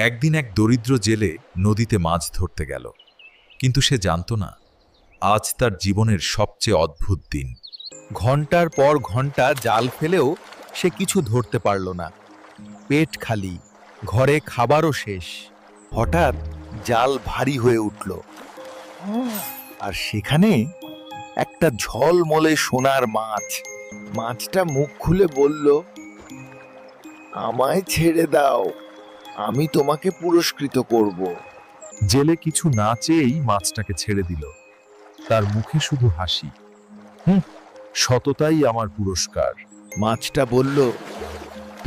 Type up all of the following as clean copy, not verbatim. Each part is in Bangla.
একদিন এক দরিদ্র জেলে নদীতে মাছ ধরতে গেল, কিন্তু সে জানত না আজ তার জীবনের সবচেয়ে অদ্ভুত দিন। ঘন্টার পর ঘন্টা জাল ফেলেও সে কিছু ধরতে পারল না। পেট খালি, ঘরে খাবারও শেষ। হঠাৎ জাল ভারী হয়ে উঠল, আর সেখানে একটা ঝলমলে সোনার মাছ। মাছটা মুখ খুলে বলল, আমায় ছেড়ে দাও, আমি তোমাকে পুরস্কৃত করব। জেলে কিছু না চেয়েই মাছটাকে ছেড়ে দিল। তার মুখে শুধু হাসি। সততাই আমার পুরস্কার। মাছটা বলল,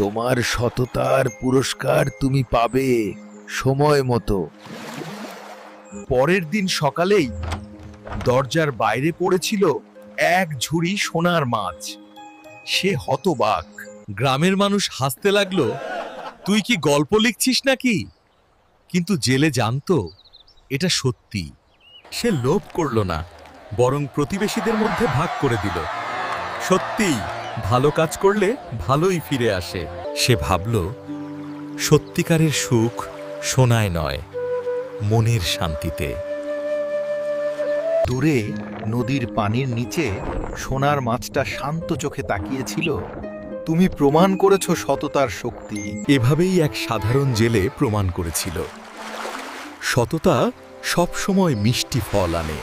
তোমার সততার পুরস্কার তুমি পাবে সময় মতো। পরের দিন সকালেই দরজার বাইরে পড়েছিল এক ঝুড়ি সোনার মাছ। সে হতবাক। গ্রামের মানুষ হাসতে লাগলো, তুই কি গল্প লিখছিস নাকি? কিন্তু জেলে জানতো এটা সত্যি। সে লোভ করল না, বরং প্রতিবেশীদের মধ্যে ভাগ করে দিল। সত্যিই ভালো কাজ করলে ভালোই ফিরে আসে। সে ভাবল, সত্যিকারের সুখ সোনায় নয়, মনের শান্তিতে। দূরে নদীর পানির নিচে সোনার মাছটা শান্ত চোখে তাকিয়েছিল। তুমি প্রমাণ করেছো সততার শক্তি। এভাবেই এক সাধারণ জেলে প্রমাণ করেছিল, সততা সবসময় মিষ্টি ফল আনে।